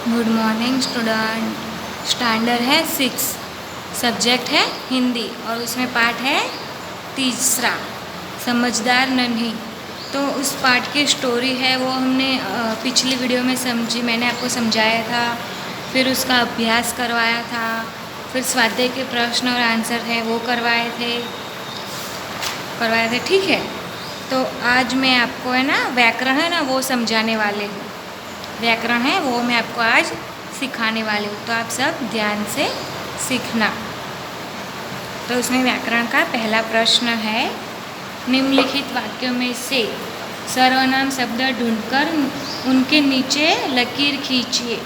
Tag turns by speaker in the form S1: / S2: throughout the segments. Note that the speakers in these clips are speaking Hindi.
S1: Good morning student. स्टैंडर्ड है 6, सब्जेक्ट है हिंदी और उसमें पाठ है तीसरा, समझदार नन्ही। तो उस पाठ की स्टोरी है वो हमने पिछली वीडियो में समझी, मैंने आपको समझाया था, फिर उसका अभ्यास करवाया था, फिर स्वाध्याय के प्रश्न और आंसर है वो करवाए थे, ठीक है। तो आज मैं आपको है ना व्याकरण है ना वो समझाने वाले हूँ। व्याकरण है वो मैं आपको आज सिखाने वाली हूँ, तो आप सब ध्यान से सीखना। तो उसमें व्याकरण का पहला प्रश्न है, निम्नलिखित वाक्यों में से सर्वनाम शब्द ढूंढकर उनके नीचे लकीर खींचिए।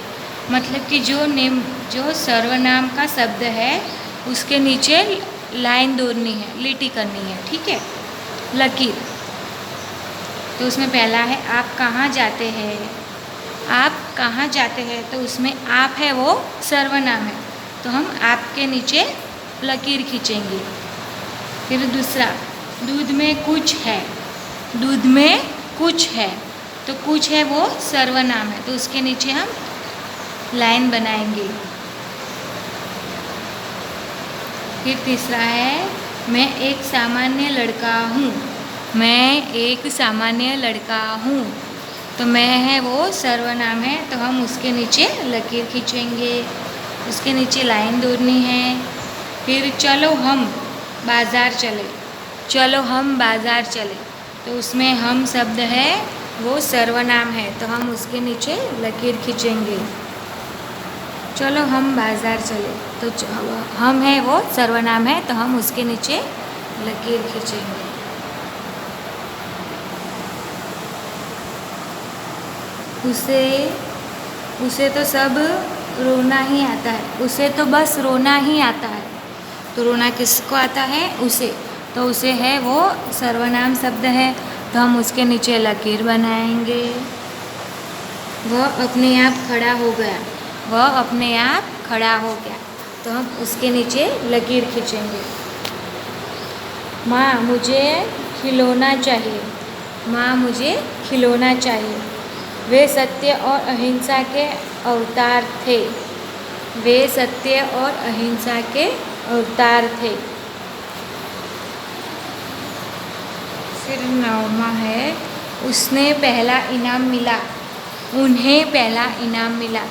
S1: मतलब कि जो सर्वनाम का शब्द है उसके नीचे लाइन दौड़नी है, लीटी करनी है, ठीक है, लकीर। तो उसमें पहला है, आप कहाँ जाते हैं। आप कहाँ जाते हैं, तो उसमें आप है वो सर्वनाम है, तो हम आपके नीचे लकीर खींचेंगे। फिर दूसरा, दूध में कुछ है। दूध में कुछ है, तो कुछ है वो सर्वनाम है, तो उसके नीचे हम लाइन बनाएंगे। फिर तीसरा है, मैं एक सामान्य लड़का हूँ। मैं एक सामान्य लड़का हूँ, तो मैं है वो सर्वनाम है, तो हम उसके नीचे लकीर खींचेंगे, उसके नीचे लाइन दौड़नी है। फिर चलो हम बाज़ार चले। चलो हम बाज़ार चले, तो उसमें हम शब्द है वो सर्वनाम है, तो हम उसके नीचे लकीर खींचेंगे। चलो हम बाज़ार चले, तो हम है वो सर्वनाम है, तो हम उसके नीचे लकीर खींचेंगे। उसे तो सब रोना ही आता है। उसे तो बस रोना ही आता है, तो रोना किसको आता है, उसे, तो उसे है वो सर्वनाम शब्द है, तो हम उसके नीचे लकीर बनाएंगे। वह अपने आप खड़ा हो गया। वह अपने आप खड़ा हो गया, तो हम उसके नीचे लकीर खींचेंगे। माँ मुझे खिलौना चाहिए। माँ मुझे खिलौना चाहिए। वे सत्य और अहिंसा के अवतार थे। वे सत्य और अहिंसा के अवतार थे। फिर 9वां है, उसने पहला इनाम मिला। उन्हें पहला इनाम मिला,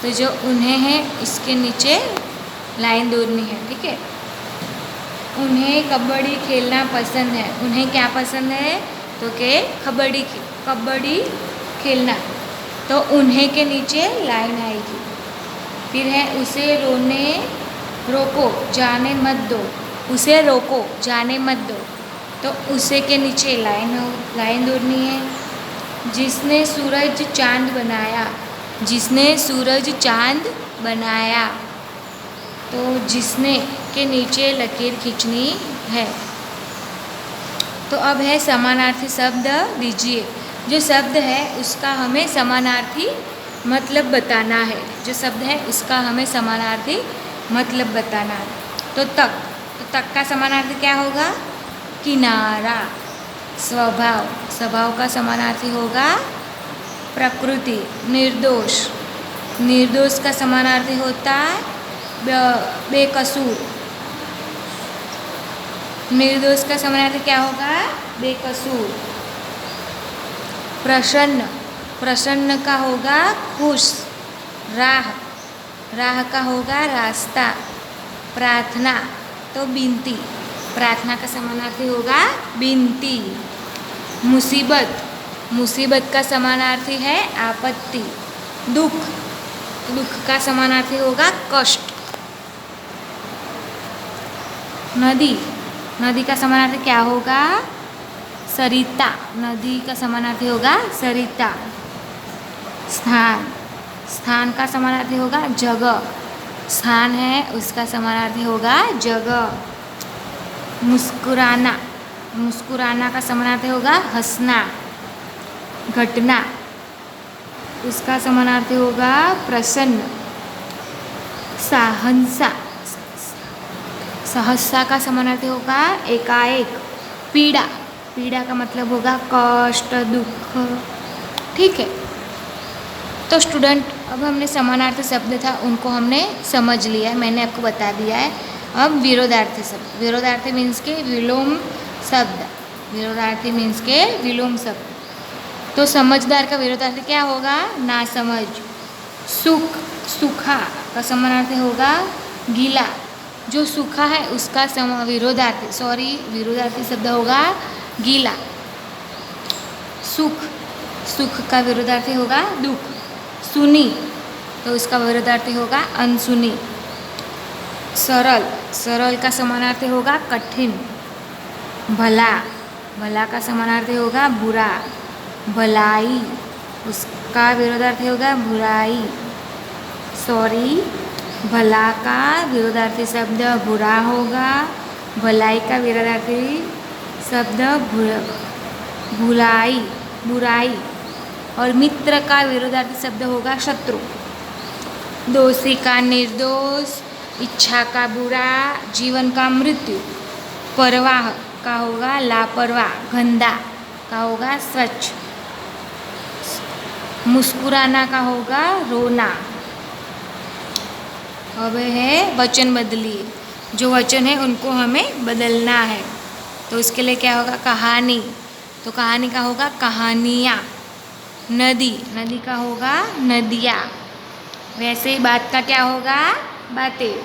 S1: तो जो उन्हें है इसके नीचे लाइन दौड़नी है, ठीक है। उन्हें कबड्डी खेलना पसंद है। उन्हें क्या पसंद है, तो के कबड्डी खेलना, तो उन्हें के नीचे लाइन आएगी। फिर है, उसे रोको जाने मत दो। उसे रोको जाने मत दो, तो उसे के नीचे लाइन दौड़नी है। जिसने सूरज चांद बनाया। जिसने सूरज चांद बनाया, तो जिसने के नीचे लकीर खींचनी है। तो अब है समानार्थी शब्द दीजिए। जो शब्द है उसका हमें समानार्थी मतलब बताना है। जो शब्द है उसका हमें समानार्थी मतलब बताना है। तो तक का समानार्थी क्या होगा, किनारा। स्वभाव का समानार्थी होगा प्रकृति। निर्दोष का समानार्थी होता है बेकसूर। निर्दोष का समानार्थी क्या होगा, बेकसूर। प्रसन्न का होगा खुश। राह का होगा रास्ता। प्रार्थना तो बिनती। प्रार्थना का समानार्थी होगा बिनती। मुसीबत का समानार्थी है आपत्ति। दुख का समानार्थी होगा कष्ट। नदी का समानार्थी क्या होगा, सरिता। नदी का समानार्थी होगा सरिता। स्थान का समानार्थी होगा जगह। स्थान है उसका समानार्थी होगा जगह। मुस्कुराना का समानार्थी होगा हंसना। घटना, उसका समानार्थी होगा प्रसन्न। सहसा का समानार्थी होगा एकाएक। पीड़ा का मतलब होगा कष्ट, दुख, ठीक है। तो स्टूडेंट अब हमने समानार्थी शब्द था उनको हमने समझ लिया है, मैंने आपको बता दिया है। अब विरोधार्थी शब्द, विरोधार्थी मीन्स के विलोम शब्द, विरोधार्थी मीन्स के विलोम शब्द। तो समझदार का विरोधार्थी क्या होगा? नासमझ। सुख, सूखा का समानार्थी होगा गीला। जो सूखा है उसका विरोधार्थी शब्द होगा गीला। सुख, सुख का विरोधार्थी होगा दुख। सुनी, तो इसका विरोधार्थी होगा अनसुनी। सरल, सरल का समानार्थी होगा कठिन। भला, भला का समानार्थी होगा बुरा। भलाई, उसका विरोधार्थी होगा बुराई। सॉरी, भला का विरोधार्थी शब्द बुरा होगा। भलाई का विरोधार्थी शब्द भुलाई, बुराई। और मित्र का विरोधार्थी शब्द होगा शत्रु। दोषी का निर्दोष, इच्छा का बुरा, जीवन का मृत्यु। परवाह का होगा लापरवाह। गंदा का होगा स्वच्छ। मुस्कुराना का होगा रोना। अब है वचन बदलिए, जो वचन है उनको हमें बदलना है। तो उसके लिए क्या होगा? कहानी, तो कहानी का होगा कहानियाँ। नदी, नदी का होगा नदियाँ। वैसे ही बात का क्या होगा? बातें।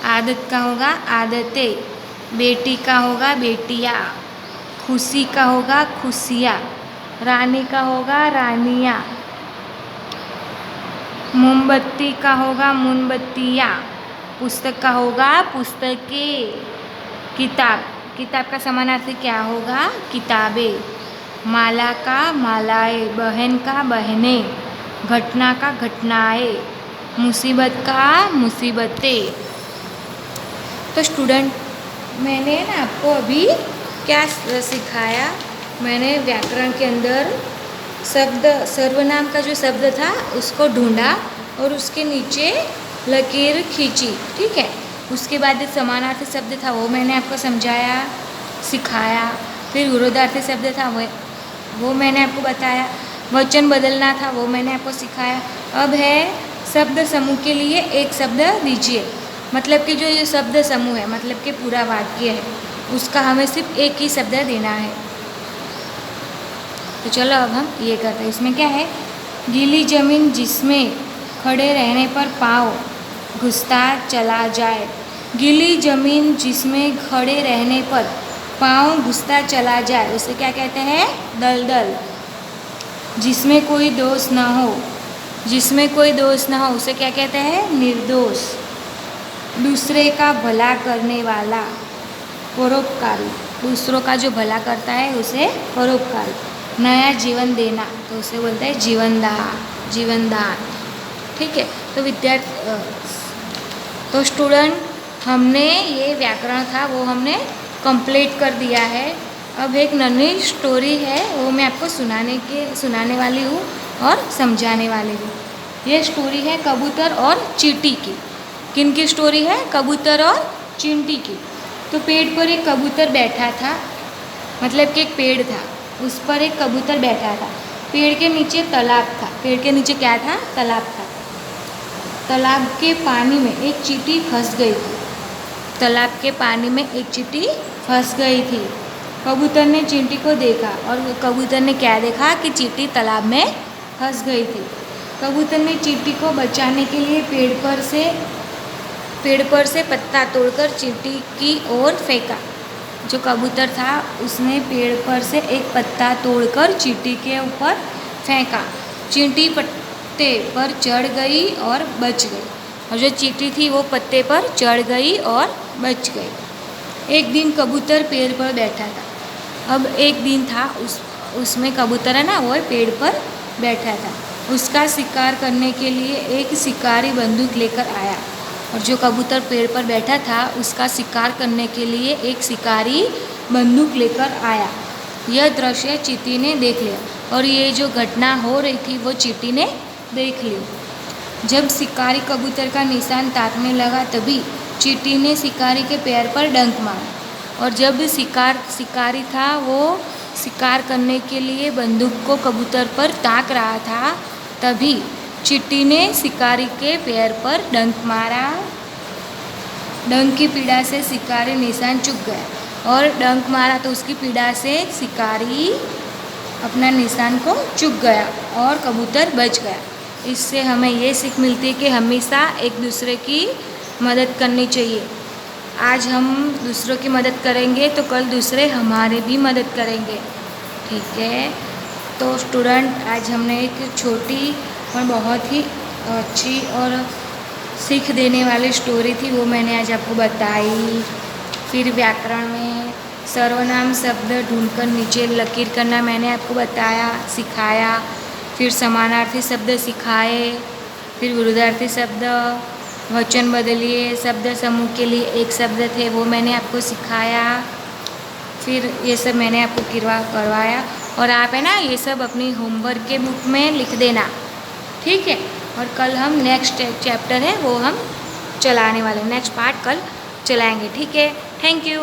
S1: आदत का होगा आदतें। बेटी का होगा बेटियाँ। खुशी का होगा खुशियाँ। रानी का होगा रानियाँ। मोमबत्ती का होगा मोमबत्तियाँ। पुस्तक का होगा पुस्तकें। किताब, किताब का समानार्थी क्या होगा? किताबें। माला का मालाएं। बहन का बहनें। घटना का घटनाएं। मुसीबत का मुसीबतें। तो स्टूडेंट, मैंने ना आपको अभी क्या सिखाया? मैंने व्याकरण के अंदर शब्द, सर्वनाम का जो शब्द था उसको ढूंढा और उसके नीचे लकीर खींची, ठीक है। उसके बाद समानार्थी शब्द था वो मैंने आपको समझाया, सिखाया। फिर विरोधार्थी शब्द था वो मैंने आपको बताया। वचन बदलना था वो मैंने आपको सिखाया। अब है शब्द समूह के लिए एक शब्द दीजिए, मतलब कि जो ये शब्द समूह है, मतलब कि पूरा वाक्य है, उसका हमें सिर्फ एक ही शब्द देना है। तो चलो अब हम ये करते हैं। इसमें क्या है? गीली जमीन जिसमें खड़े रहने पर पाँव घुसता चला जाए। गीली जमीन जिसमें खड़े रहने पर पाँव घुसता चला जाए उसे क्या कहते हैं? दलदल। जिसमें कोई दोष न हो, जिसमें कोई दोष न हो उसे क्या कहते हैं? निर्दोष। दूसरे का भला करने वाला, परोपकारी। दूसरों का जो भला करता है उसे परोपकारी। नया जीवन देना तो उसे बोलते हैं जीवनदान, जीवनदान, ठीक है। तो तो स्टूडेंट, हमने ये व्याकरण था वो हमने कंप्लीट कर दिया है। अब एक नन्ही स्टोरी है वो मैं आपको सुनाने वाली हूँ और समझाने वाली हूँ। ये स्टोरी है कबूतर और चींटी की। किन की स्टोरी है? कबूतर और चींटी की। तो पेड़ पर एक कबूतर बैठा था, मतलब कि एक पेड़ था, उस पर एक कबूतर बैठा था। पेड़ के नीचे तालाब था। पेड़ के नीचे क्या था? तालाब था। तालाब के पानी में एक चींटी फंस गई थी। तालाब के पानी में एक चींटी फंस गई थी। कबूतर ने चींटी को देखा और कबूतर ने क्या देखा कि चींटी तालाब में फंस गई थी। कबूतर ने चींटी को बचाने के लिए पेड़ पर से पत्ता तोड़कर चींटी की ओर फेंका। जो कबूतर था उसने पेड़ पर से एक पत्ता तोड़कर चींटी के ऊपर फेंका। चींटी पत्ते पर चढ़ गई और बच गई, और जो चींटी थी वो पत्ते पर चढ़ गई और बच गई। एक दिन कबूतर पेड़ पर बैठा था। अब एक दिन था उसमें कबूतर है ना, वो पेड़ पर बैठा था। उसका शिकार करने के लिए एक शिकारी बंदूक लेकर आया, और जो कबूतर पेड़ पर बैठा था उसका शिकार करने के लिए एक शिकारी बंदूक लेकर आया। यह दृश्य चींटी ने देख लिया, और ये जो घटना हो रही थी वो चींटी ने देख ली। जब शिकारी कबूतर का निशान ताकने लगा तभी चींटी ने शिकारी के पैर पर डंक मारा, और जब शिकारी था वो शिकार करने के लिए बंदूक को कबूतर पर ताक रहा था तभी चींटी ने शिकारी के पैर पर डंक मारा। डंक की पीड़ा से शिकारी निशान चूक गया, और डंक मारा तो उसकी पीड़ा से शिकारी अपना निशान को चूक गया और कबूतर बच गया। इससे हमें ये सीख मिलती है कि हमेशा एक दूसरे की मदद करनी चाहिए। आज हम दूसरों की मदद करेंगे तो कल दूसरे हमारे भी मदद करेंगे। ठीक है, तो स्टूडेंट आज हमने एक छोटी और बहुत ही अच्छी और सीख देने वाली स्टोरी थी, वो मैंने आज आपको बताई। फिर व्याकरण में सर्वनाम शब्द ढूंढकर नीचे लकीर करना मैंने आपको बताया, सिखाया। फिर समानार्थी शब्द सिखाए। फिर विरुद्धार्थी शब्द, वचन बदलिए, शब्द समूह के लिए एक शब्द थे वो मैंने आपको सिखाया। फिर ये सब मैंने आपको करवाया, और आप है ना ये सब अपनी होमवर्क के बुक में लिख देना। ठीक है, और कल हम नेक्स्ट चैप्टर है वो हम चलाने वाले, नेक्स्ट पार्ट कल चलाएंगे। ठीक है, थैंक यू।